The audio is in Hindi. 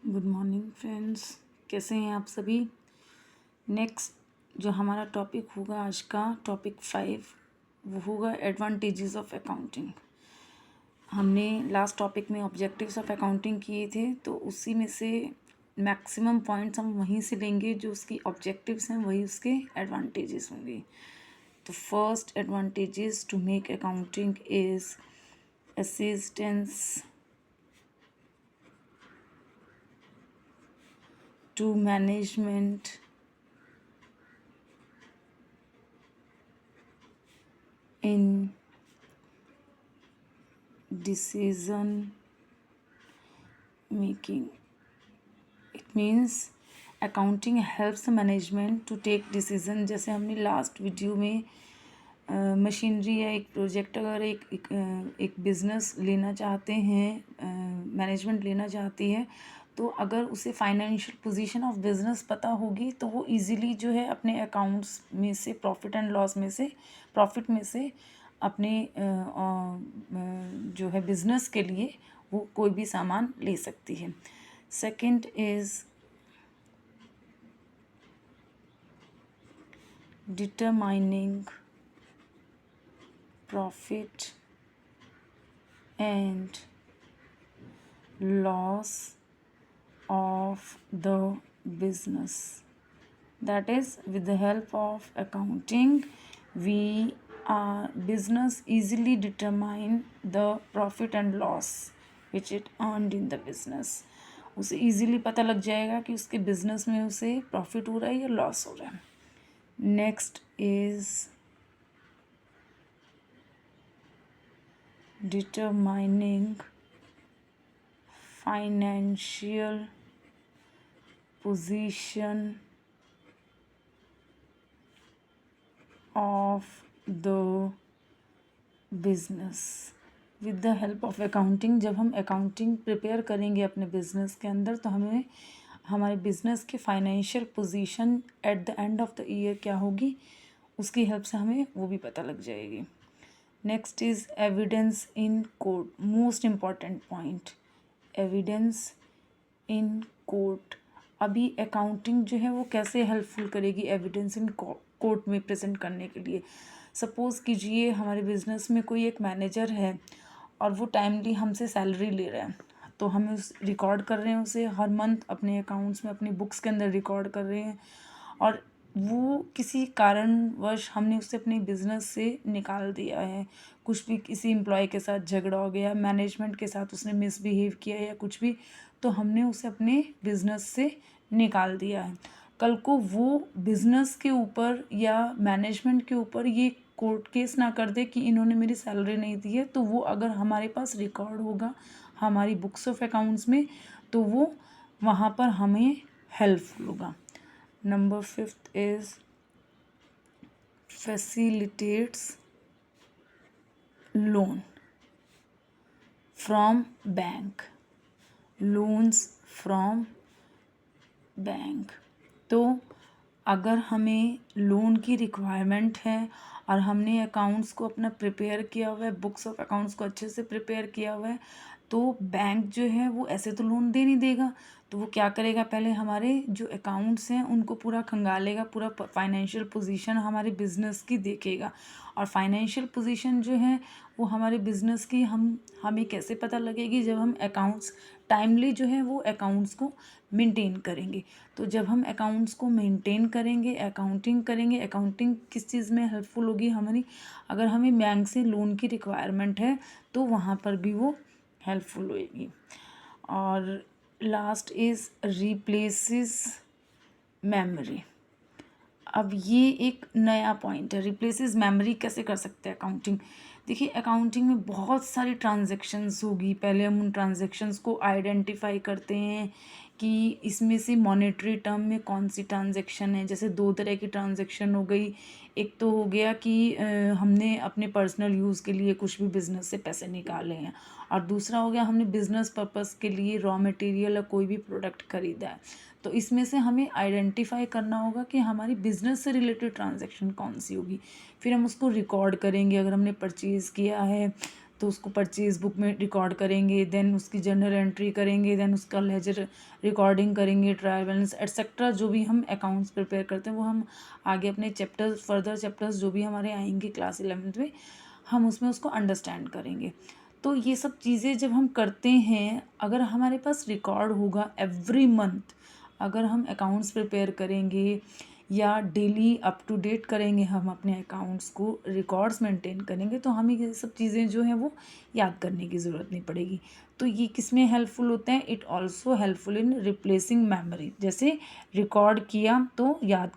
गुड मॉर्निंग फ्रेंड्स, कैसे हैं आप सभी। नेक्स्ट जो हमारा टॉपिक होगा आज का टॉपिक 5 वो होगा एडवांटेजेस ऑफ अकाउंटिंग। हमने लास्ट टॉपिक में ऑब्जेक्टिव्स ऑफ अकाउंटिंग किए थे, तो उसी में से मैक्सिमम पॉइंट्स हम वहीं से लेंगे। जो उसकी ऑब्जेक्टिव्स हैं वही उसके एडवांटेजेस होंगे। तो first advantages to make accounting is assistance to management in decision making. It means accounting helps management to take decision। जैसे हमने लास्ट वीडियो में मशीनरी या एक प्रोजेक्ट अगर एक बिज़नेस लेना चाहते हैं, मैनेजमेंट लेना चाहती है, तो अगर उसे फाइनेंशियल पोजीशन ऑफ बिज़नेस पता होगी तो वो इजीली जो है अपने अकाउंट्स में से प्रॉफिट एंड लॉस में से प्रॉफिट में से अपने जो है बिज़नेस के लिए वो कोई भी सामान ले सकती है। Second is determining profit and loss of the business. That is, with the help of accounting, business easily determine the profit and loss which it earned in the business. उसे easily पता लग जाएगा कि उसके business में उसे profit हो रहा है या loss हो रहा है। Next is determining financial position of the business with the help of accounting। जब हम accounting प्रिपेयर करेंगे अपने बिजनेस के अंदर, तो हमें हमारे बिजनेस की financial position at the end of the year क्या होगी, उसकी हेल्प से हमें वो भी पता लग जाएगी। Next is evidence in court. Most important point, evidence in court. अभी अकाउंटिंग जो है वो कैसे हेल्पफुल करेगी एविडेंस इन कोर्ट में प्रेजेंट करने के लिए। सपोज़ कीजिए हमारे बिजनेस में कोई एक मैनेजर है और वो टाइमली हमसे सैलरी ले रहा है, तो हम उस रिकॉर्ड कर रहे हैं उसे हर मंथ अपने अकाउंट्स में अपनी बुक्स के अंदर रिकॉर्ड कर रहे हैं, और वो किसी कारणवश हमने उसे अपने बिज़नेस से निकाल दिया है। कुछ भी किसी एम्प्लॉय के साथ झगड़ा हो गया, मैनेजमेंट के साथ उसने मिसबिहेव किया या कुछ भी, तो हमने उसे अपने बिज़नेस से निकाल दिया है। कल को वो बिज़नेस के ऊपर या मैनेजमेंट के ऊपर ये कोर्ट केस ना कर दे कि इन्होंने मेरी सैलरी नहीं दी है, तो वो अगर हमारे पास रिकॉर्ड होगा हमारी बुक्स ऑफ अकाउंट्स में, तो वो वहाँ पर हमें हेल्पफुल होगा। Number 5th is facilitates loan from bank, loans from bank. तो अगर हमें लोन की रिक्वायरमेंट है और हमने अकाउंट्स को अपना प्रिपेयर किया हुआ है, बुक्स ऑफ अकाउंट्स को अच्छे से प्रिपेयर किया हुआ है, तो बैंक जो है वो ऐसे तो लोन दे नहीं देगा। तो वो क्या करेगा, पहले हमारे जो अकाउंट्स हैं उनको पूरा खंगालेगा, पूरा फाइनेंशियल पोजीशन हमारे बिज़नेस की देखेगा। और फाइनेंशियल पोजीशन जो है वो हमारे बिज़नेस की हमें कैसे पता लगेगी, जब हम अकाउंट्स टाइमली जो है वो अकाउंट्स को मेंटेन करेंगे। तो जब हम अकाउंट्स को मेंटेन करेंगे, अकाउंटिंग करेंगे, अकाउंटिंग किस चीज़ में हेल्पफुल होगी हमारी, अगर हमें बैंक से लोन की रिक्वायरमेंट है तो वहाँ पर भी वो हेल्पफुल होएगी। और लास्ट इज़ रिप्लेसेस मेमोरी। अब ये एक नया पॉइंट है, रिप्लेसेस मेमोरी कैसे कर सकते हैं अकाउंटिंग। देखिए अकाउंटिंग में बहुत सारी ट्रांजैक्शंस होगी, पहले हम उन ट्रांजैक्शंस को आइडेंटिफाई करते हैं कि इसमें से मॉनेटरी टर्म में कौन सी ट्रांजैक्शन है। जैसे दो तरह की ट्रांजैक्शन हो गई, एक तो हो गया कि हमने अपने पर्सनल यूज़ के लिए कुछ भी बिज़नेस से पैसे निकाले हैं, और दूसरा हो गया हमने बिज़नेस पर्पस के लिए रॉ मटेरियल या कोई भी प्रोडक्ट खरीदा है। तो इसमें से हमें आइडेंटिफाई करना होगा कि हमारी बिज़नेस से रिलेटेड ट्रांजैक्शन कौन सी होगी, फिर हम उसको रिकॉर्ड करेंगे। अगर हमने परचेज़ किया है तो उसको परचेज बुक में रिकॉर्ड करेंगे, देन उसकी जर्नल एंट्री करेंगे, देन उसका लेजर रिकॉर्डिंग करेंगे, ट्रायल बैलेंस एटसेट्रा जो भी हम अकाउंट्स प्रिपेयर करते हैं वो हम आगे अपने चैप्टर्स फर्दर चैप्टर्स जो भी हमारे आएंगे क्लास 11th में हम उसमें उसको अंडरस्टैंड करेंगे। तो ये सब चीज़ें जब हम करते हैं, अगर हमारे पास रिकॉर्ड होगा एवरी मंथ, अगर हम अकाउंट्स प्रिपेयर करेंगे या डेली अप टू डेट करेंगे हम अपने अकाउंट्स को, रिकॉर्ड्स मेंटेन करेंगे, तो हमें ये सब चीज़ें जो हैं वो याद करने की ज़रूरत नहीं पड़ेगी। तो ये किस में हेल्पफुल होते हैं? It also helpful in replacing memory. जैसे रिकॉर्ड किया तो याद